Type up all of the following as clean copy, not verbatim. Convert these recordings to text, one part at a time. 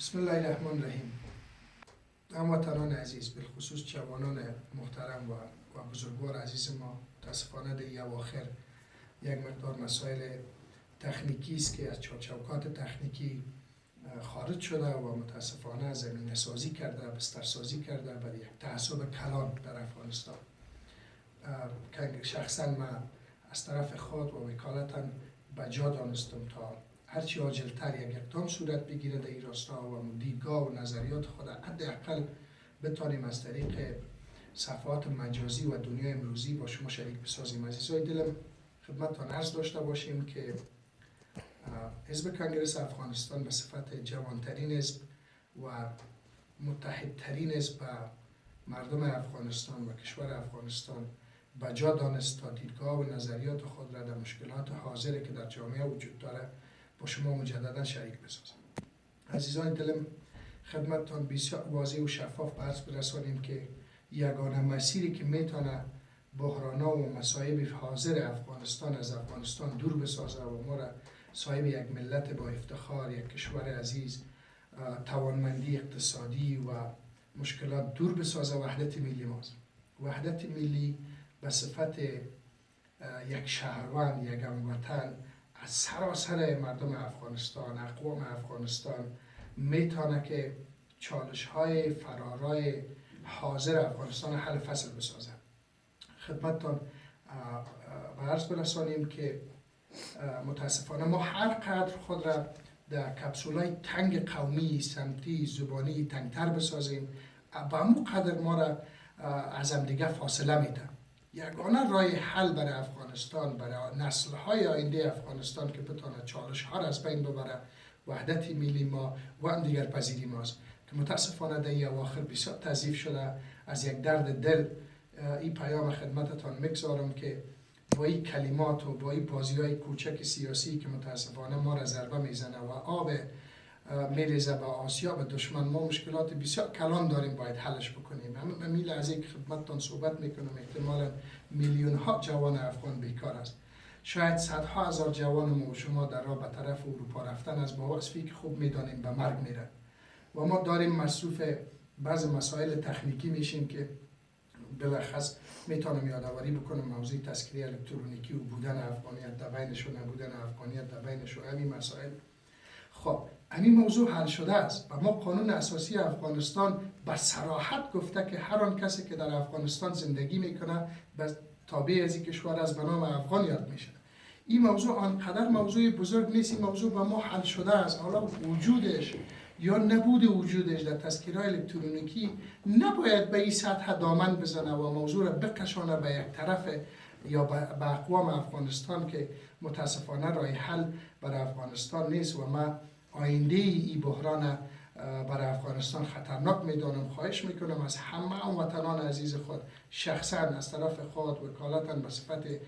بسم الله الرحمن الرحیم. هموطنان عزیز، بالخصوص جوانان محترم و بزرگوار عزیز ما، متاسفانه در اواخر یک مقدار مسائل تکنیکی است که از چوکات تکنیکی خارج شده و متاسفانه زمینه سازی کرده، بستر سازی کرده برای یک تعصب کلان در افغانستان. که شخصا من از طرف خود و وکالتا بجا دانستم تا هرچی عاجلتر یک اقدام صورت بگیره در این راستا و دیدگاه و نظریات خود حداقل بتانیم از طریق صفحات مجازی و دنیای امروزی با شما شریک بسازیم. عزیزای دلم، خدمتتان عرض داشته باشیم که حزب کنگره افغانستان به صفت جوانترین حزب و متحدترین حزب به مردم افغانستان و کشور افغانستان بجا دانست تا دیدگاه و نظریات خود را در مشکلات حاضره که در جامعه وجود داره با شما مجددا شریک بسازم. عزیزان دلم، خدمتتان بسیار واضح و شفاف عرض برسانیم که یگانه مسیری که میتونه بحران‌ها و مصائب حاضر افغانستان از افغانستان دور بسازه و ما را صاحب یک ملت با افتخار، یک کشور عزیز، توانمندی اقتصادی و مشکلات دور بسازه، وحدت ملی ماست. وحدت ملی به صفت یک شهروند، یک هموطن از سراسر مردم افغانستان، اقوام افغانستان میتونه که چالش‌های فرارای حاضر افغانستان حل فصل بسازه. خدمتتان عرض برسانیم که متاسفانه ما هر قدر خود را در کپسولای تنگ قومی، سمتی، زبانی تنگتر بسازیم، به همون قدر ما را از هم دیگه فاصله میده. یگانه راه حل برای افغانستان، برای نسل‌های آینده افغانستان که بتونه چالش‌ها را از بین ببره، وحدت ملی ما و هم دیگر پذیری ماست که متاسفانه در این اواخر بسیار تضعیف شده. از یک درد دل این پیام خدمتتان میگذارم که با این کلمات و با این بازی‌های کوچک سیاسی که متاسفانه ما را ضربه میزنه و آب میریزه به آسیا، به دشمن، ما مشکلات بسیار کلان داریم باید حلش بکنیم. همین لحظه که خدمتتان صحبت میکنم احتمالاً میلیون ها جوان افغان بیکار است. شاید صدها هزار جوان ما و شما در راه به طرف اروپا رفتن از با وصفی که خوب میدانیم به مرگ میرن و ما داریم مصروف بعض مسائل تکنیکی میشیم که بالاخص میتونم یادآوری بکنم موضوع تذکره الکترونیکی و بودن افغانیت در بینش و نبودن افغانیت در بینش و همین مسائل. خب همین موضوع حل شده است و ما قانون اساسی افغانستان به صراحت گفته که هر آن کسی که در افغانستان زندگی میکنه به تابع از این کشور از به نام افغان یاد میشه. این موضوع آنقدر موضوع بزرگ نیست، این موضوع به ما حل شده است. حالا وجودش یا نبود وجودش در تذکره الکترونیکی نباید به این سطح دامن بزنه و موضوع را بکشانه به یک طرف یا به اقوام افغانستان که متاسفانه راه حل برای افغانستان نیست و ما آینده این بحران برای افغانستان خطرناک میدانم. خواهش میکنم از همه هموطنان عزیز خود، شخصا از طرف خود وکالتا به صفت یک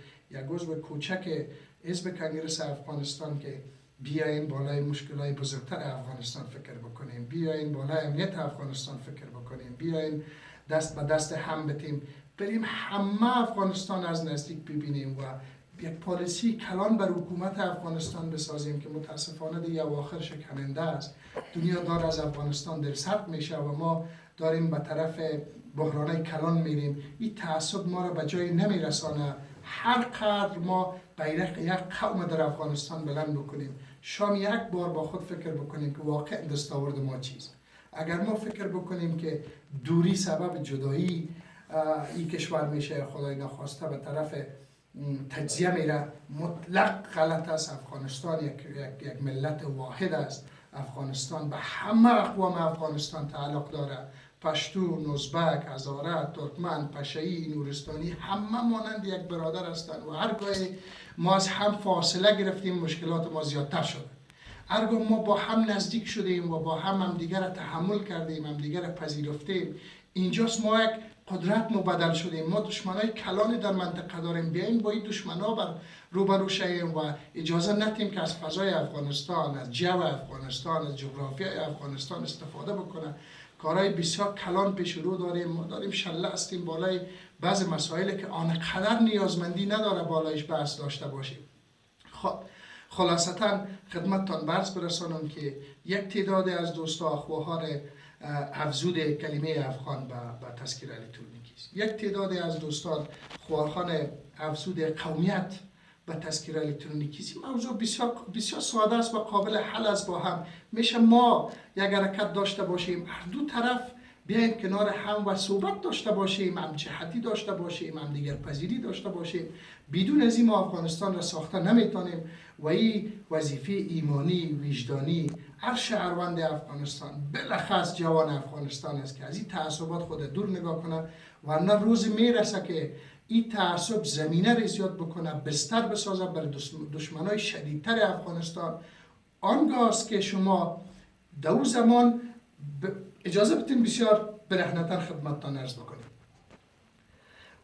عضو کوچک حزب کنگره افغانستان که بیاین بالای مشکلات بزرگتر افغانستان فکر بکنیم، بیاین بالای امنیت افغانستان فکر بکنیم، بیاین دست به دست هم بتیم، بریم همه افغانستان از نزدیک ببینیم و یک پالیسی کلان بر حکومت افغانستان بسازیم که متاسفانه دیگه اواخر شکننده است. دنیا دار از افغانستان درسرد میشه و ما داریم به طرف بحرانای کلان میریم. این تعصب ما را به جای نمیرسانه. هر قدر ما بیرق یک قوم در افغانستان بلند بکنیم، شام یک بار با خود فکر بکنیم که واقع دستاورد ما چیست. اگر ما فکر بکنیم که دوری سبب جدایی این کشور میشه، خدای نخواسته به طرف تجزیه میره، مطلق غلط است. افغانستان یک ملت واحد است. افغانستان به همه اقوام افغانستان تعلق داره. پشتو، ازبک، هزاره، ترکمن، پشه‌ای، نورستانی، همه مانند یک برادر هستند و هرگاه ما از هم فاصله گرفتیم مشکلات ما زیادتر شده. هرگاه ما با هم نزدیک شدیم و با هم دیگر را تحمل کردیم، هم دیگر را پذیرفتیم، اینجاست ما یک قدرت مبدل شدیم. ما دشمنای کلانی در منطقه داریم. بیاییم با این دشمنا روبرو شویم و اجازه ندیم که از فضای افغانستان، از جو افغانستان، از جغرافیای افغانستان استفاده بکنه. کارهای بسیار کلان پیش رو داریم. ما داریم شله هستیم بالای بعض مسائلی که آنقدر نیازمندی نداره بالایش بحث داشته باشیم. خلاصتا خدمتتان برس برسانم که یک تعداد از دوستا اخواهان افزود کلمه افغان به تذکره الکترونیکی است. یک تعداد از دوستان خواهان افزود قومیت به تذکره الکترونیکی است. موضوع بسیار ساده است و قابل حل است. با هم میشه ما یک حرکت داشته باشیم، هر دو طرف بیایم کنار هم و صحبت داشته باشیم، هم جهتی داشته باشیم، هم دیگر پذیری داشته باشیم. بدون از این ما افغانستان را ساخته نمیتونیم و این وظیفه ایمانی وجدانی هر شهروند افغانستان بالاخص جوان افغانستان است که از این تعصبات خود دور نگاه کنه، ورنه روز میرسه که این تعصب زمینه را زیاد بکنه، بستر بسازه بر دشمنای شدیدتر افغانستان. آنگاه است که شما دو زمان اجازه بدین بسیار برهنه‌تر خدمتتان عرض بکنیم.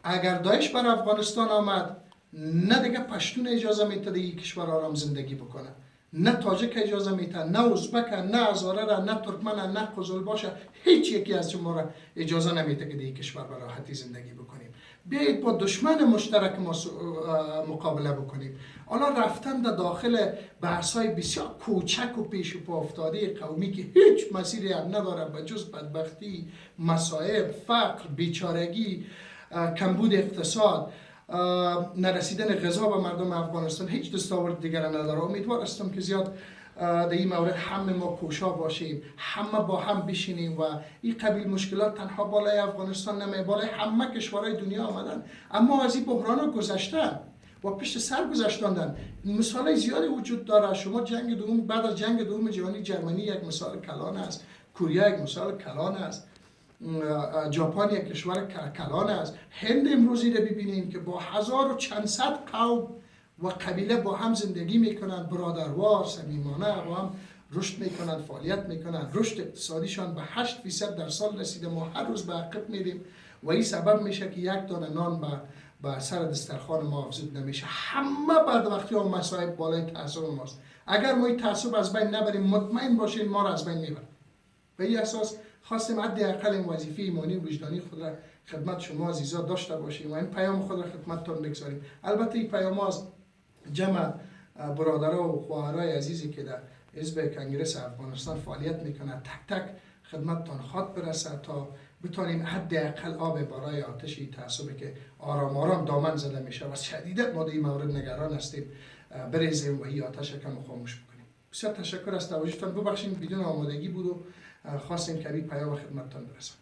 اگر داعش بر افغانستان آمد، نه دیگه پشتون اجازه میده این کشور آرام زندگی بکنه، نه تاجک اجازه میده، نه ازبک، نه هزاره، نه ترکمن، نه قزلباش، هیچ یکی از شما را اجازه نمیده که این کشور به راحتی زندگی بکنیم. بیایید با دشمن مشترک ما مقابله بکنیم. حالا رفتن در داخل بحث‌های بسیار کوچک و پیش و پا افتاده قومی که هیچ مسیری هم نداره به جز بدبختی، مصائب، فقر، بیچارگی، کمبود اقتصاد، نرسیدن غذا به مردم افغانستان، هیچ دستاورد دیگر نداره. امیدوار هستم که زیاد در این مورد همه ما کوشا باشیم، همه با هم بشینیم و این قبیل مشکلات تنها بالای افغانستان نمی، بالای همه کشورهای دنیا آمدن، اما از این بحران گذشتن و پشت سر گذشتاندن. مثال زیادی وجود داره. شما جنگ دوم، بعد از جنگ دوم جهانی، جرمنی یک مثال کلان است، کره یک مثال کلان است، ژاپن یک کشور کلان است. هند امروزی رو ببینیم که با هزار و چند صد قوم و قبیله با هم زندگی میکنن، برادروار، صمیمانه، با هم رشد میکنن، فعالیت میکنن، رشد اقتصادیشان به 8% در سال رسیده. ما هر روز به عقب میریم و این سبب میشه که یک دانه نان به سر دسترخوان ما افزود نمیشه. همه بدبختی و مصائب بالای تعصب ماست. اگر ما این تعصب از بین نبریم، مطمئن باشین ما را از بین میبریم. به این اساس خواستیم حداقل این وظیفه ایمانی و وجدانی خود را خدمت شما عزیزان داشته باشیم و این پیام خود را خدمتتان بگذاریم. البته این پیام از جمع برادرها و خواهرای عزیزی که در حزب کنگرس افغانستان فعالیت میکنه تک تک خدمتتان خواد برسه تا بتونیم حداقل آب برای آتش تعصبی که آرام آرام دامن زده میشه و شدیدت ما در این مورد نگران هستیم بریزیم و این آتش کم خاموش بکنیم. بسیار تشکر از توجهتان. ببخشید بدون آمادگی بود و خواستیم که این پیام خدمتتان برسه.